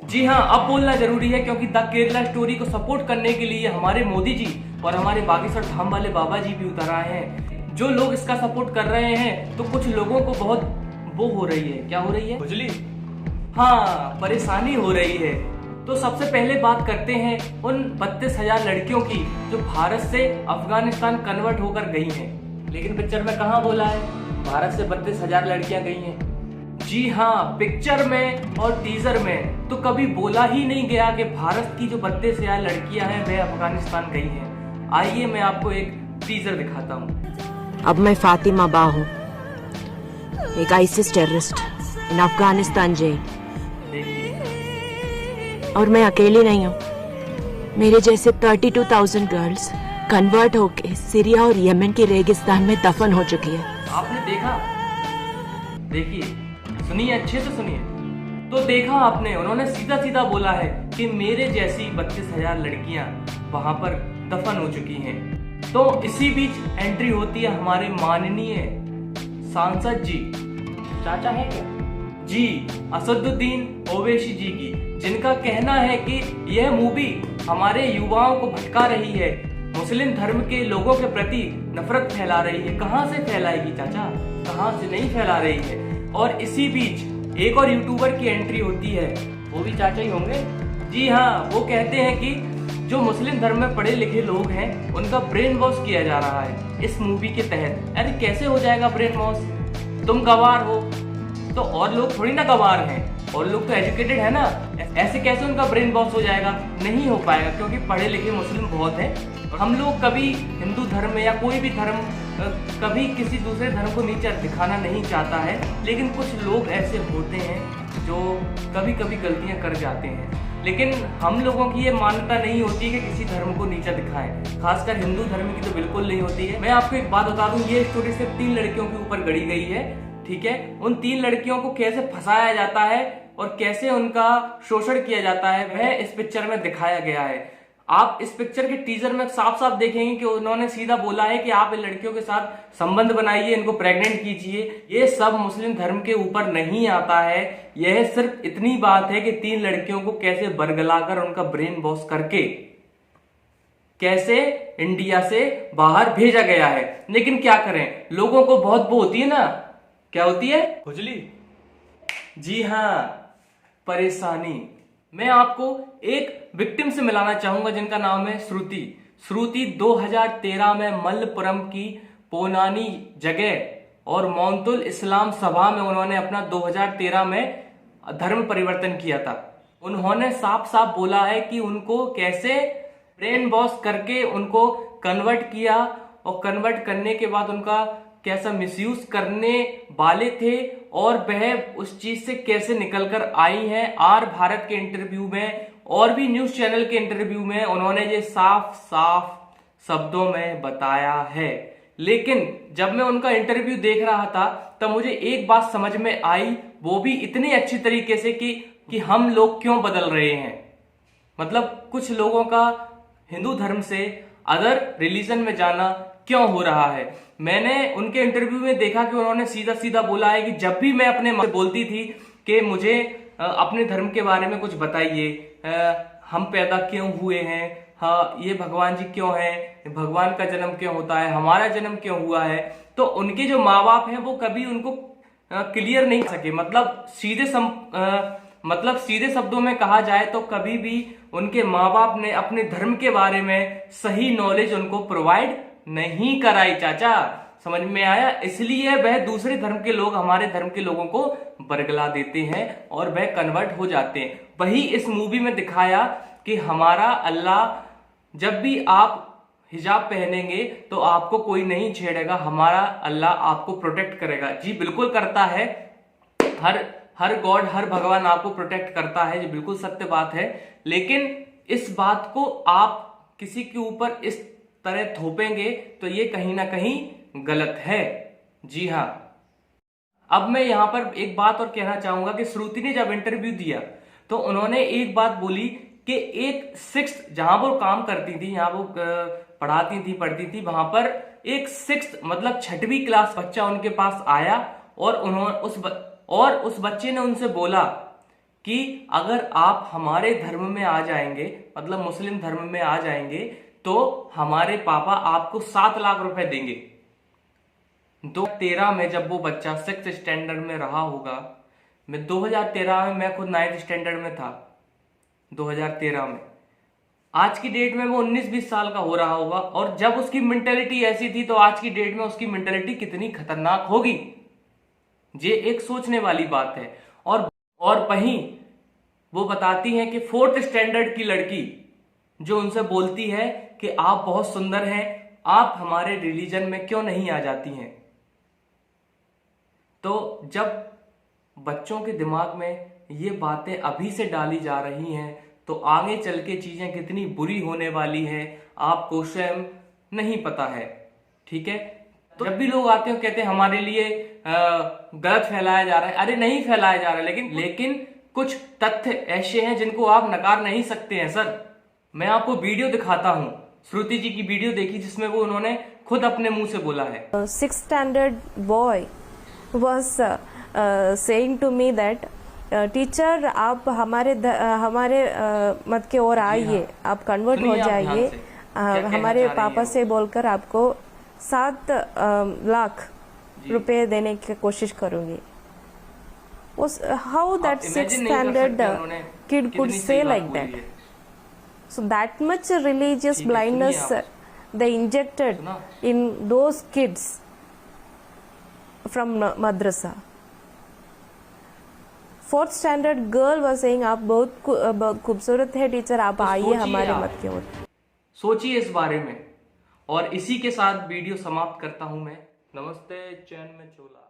जी हाँ, अब बोलना जरूरी है क्योंकि द केरला स्टोरी को सपोर्ट करने के लिए हमारे मोदी जी और हमारे बागेश्वर धाम वाले बाबा जी भी उतर आए हैं। जो लोग इसका सपोर्ट कर रहे हैं तो कुछ लोगों को बहुत वो हो रही है, क्या हो रही है, खुजली, हाँ परेशानी हो रही है। तो सबसे पहले बात करते हैं उन 32,000 लड़कियों की जो भारत से अफगानिस्तान कन्वर्ट होकर गई हैं। लेकिन पिक्चर में कहाँ बोला है भारत से 32,000 लड़कियां गई हैं? जी हाँ, पिक्चर में और टीजर में तो कभी बोला ही नहीं गया कि भारत की जो 32,000 लड़कियां हैं वह अफगानिस्तान गई हैं। आइए मैं आपको एक टीजर दिखाता हूँ। अब मैं फातिमा बा हूँ, एक ISIS terrorist in Afghanistan jail. और मैं अकेली नहीं हूँ, मेरे जैसे 32,000 गर्ल्स कन्वर्ट होके सीरिया और यमन के रेगिस्तान में दफन हो चुकी है। आपने देखा? देखिए, सुनिए, अच्छे से सुनिए। तो देखा आपने, उन्होंने सीधा सीधा बोला है कि मेरे जैसी 32,000 लड़कियां वहां पर दफन हो चुकी हैं। तो इसी बीच एंट्री होती है हमारे माननीय सांसद जी, चाचा है क्या जी, असदुद्दीन ओवैसी जी की, जिनका कहना है कि यह मूवी हमारे युवाओं को भटका रही है, मुस्लिम धर्म के लोगों के प्रति नफरत फैला रही है। कहां से फैलाएगी चाचा, कहां से नहीं फैला रही है। और इसी बीच एक और यूट्यूबर की एंट्री होती है, वो भी चाचा ही होंगे। जी हाँ, वो कहते हैं कि जो मुस्लिम धर्म में पढ़े लिखे लोग हैं उनका ब्रेन वॉश किया जा रहा है इस मूवी के तहत। अरे कैसे हो जाएगा ब्रेन वॉश? तुम गवार हो तो और लोग थोड़ी ना गवार हैं, और लोग तो एजुकेटेड है ना, ऐसे कैसे उनका ब्रेन वॉश हो जाएगा? नहीं हो पाएगा, क्योंकि पढ़े लिखे मुस्लिम बहुत हैं। हम लोग कभी हिंदू धर्म में या कोई भी धर्म कभी किसी दूसरे धर्म को नीचा दिखाना नहीं चाहता है, लेकिन कुछ लोग ऐसे होते हैं जो कभी कभी गलतियां कर जाते हैं। लेकिन हम लोगों की ये मान्यता नहीं होती कि किसी धर्म को नीचा दिखाएं, खासकर हिंदू धर्म की तो बिल्कुल नहीं होती है। मैं आपको एक बात बता दूं, ये स्टोरी सिर्फ 3 लड़कियों के ऊपर गढ़ी गई है, ठीक है। उन 3 लड़कियों को कैसे फंसाया जाता है और कैसे उनका शोषण किया जाता है वह इस पिक्चर में दिखाया गया है। आप इस पिक्चर के टीजर में साफ साफ देखेंगे कि उन्होंने सीधा बोला है कि आप इन लड़कियों के साथ संबंध बनाइए, इनको प्रेग्नेंट कीजिए। ये सब मुस्लिम धर्म के ऊपर नहीं आता है। यह सिर्फ इतनी बात है कि 3 लड़कियों को कैसे बरगलाकर उनका ब्रेन वॉश करके कैसे इंडिया से बाहर भेजा गया है। लेकिन क्या करें, लोगों को बहुत वो होती है ना, क्या होती है, खुजली, जी हाँ परेशानी। मैं आपको एक विक्टिम से मिलाना चाहूंगा जिनका नाम है श्रुति। श्रुति 2013 में मल्लपुरम की पोनानी जगह और मौनतुल इस्लाम सभा में उन्होंने अपना 2013 में धर्म परिवर्तन किया था। उन्होंने साफ साफ बोला है कि उनको कैसे ब्रेन वॉश करके उनको कन्वर्ट किया, और कन्वर्ट करने के बाद उनका कैसा मिसयूज करने वाले थे और वह उस चीज से कैसे निकलकर आई हैं। आर भारत के इंटरव्यू में और भी न्यूज चैनल के इंटरव्यू में उन्होंने ये साफ साफ शब्दों में बताया है। लेकिन जब मैं उनका इंटरव्यू देख रहा था तब मुझे एक बात समझ में आई, वो भी इतनी अच्छी तरीके से कि हम लोग क्यों बदल रहे हैं। मतलब कुछ लोगों का हिंदू धर्म से अदर रिलीजन में जाना क्यों हो रहा है। मैंने उनके इंटरव्यू में देखा कि उन्होंने सीधा सीधा बोला है कि जब भी मैं अपने माँ से बोलती थी कि मुझे अपने धर्म के बारे में कुछ बताइए, हम पैदा क्यों हुए हैं, हाँ ये भगवान जी क्यों हैं, भगवान का जन्म क्यों होता है, हमारा जन्म क्यों हुआ है, तो उनके जो माँ बाप हैं वो कभी उनको क्लियर नहीं कर सके। मतलब सीधे शब्दों में कहा जाए तो कभी भी उनके माँ बाप ने अपने धर्म के बारे में सही नॉलेज उनको प्रोवाइड नहीं कराई चाचा, समझ में आया। इसलिए वह दूसरे धर्म के लोग हमारे धर्म के लोगों को बरगला देते हैं और वह कन्वर्ट हो जाते हैं। वही इस मूवी में दिखाया कि हमारा अल्लाह, जब भी आप हिजाब पहनेंगे तो आपको कोई नहीं छेड़ेगा, हमारा अल्लाह आपको प्रोटेक्ट करेगा। जी बिल्कुल करता है, हर गॉड, हर भगवान आपको प्रोटेक्ट करता है, ये बिल्कुल सत्य बात है। लेकिन इस बात को आप किसी के ऊपर इस तरह थोपेंगे तो ये कहीं ना कहीं गलत है। जी हाँ, अब मैं यहां पर एक बात और कहना चाहूंगा कि श्रुति ने जब इंटरव्यू दिया तो उन्होंने एक बात बोली कि एक 6th जहां वो काम करती थी, यहाँ वो पढ़ती थी, वहां पर एक 6th मतलब 6वीं क्लास बच्चा उनके पास आया और उस बच्चे ने उनसे बोला कि अगर आप हमारे धर्म में आ जाएंगे, मतलब मुस्लिम धर्म में आ जाएंगे, तो हमारे पापा आपको 7 लाख रुपए देंगे। 2013 में जब वो बच्चा 6th स्टैंडर्ड में रहा होगा, मैं 2013 में, मैं खुद 9th स्टैंडर्ड में था 2013 में, आज की डेट में वो 19-20 साल का हो रहा होगा, और जब उसकी मेंटेलिटी ऐसी थी तो आज की डेट में उसकी मेंटेलिटी कितनी खतरनाक होगी, ये एक सोचने वाली बात है। और वहीं वो बताती हैं कि 4th स्टैंडर्ड की लड़की जो उनसे बोलती है कि आप बहुत सुंदर हैं, आप हमारे रिलीजन में क्यों नहीं आ जाती हैं। तो जब बच्चों के दिमाग में ये बातें अभी से डाली जा रही हैं, तो आगे चल के चीजें कितनी बुरी होने वाली है आपको स्वयं नहीं पता है। ठीक है, तो जब भी लोग आते हैं कहते हैं हमारे लिए गलत फैलाया जा रहा है, अरे नहीं फैलाया जा रहा है, लेकिन कुछ तथ्य ऐसे हैं जिनको आप नकार नहीं सकते हैं सर। मैं आपको वीडियो दिखाता हूं, श्रुति जी की वीडियो देखी जिसमें वो उन्होंने खुद अपने मुंह से बोला है। 6th standard boy was saying to me that teacher आप हमारे मत के ओर आइए, आप कन्वर्ट हो जाइए, हमारे पापा से बोलकर आपको 7 लाख रुपए देने की कोशिश करूंगी। How that 6th standard kid could say like that? So that much religious blindness they injected in those kids from madrasa. 4th standard girl was saying आप बहुत खूबसूरत है टीचर, आप आइए हमारे मत के ओर। सोचिए इस बारे में। और इसी के साथ वीडियो समाप्त करता हूं मैं। नमस्ते, चैन में चोला।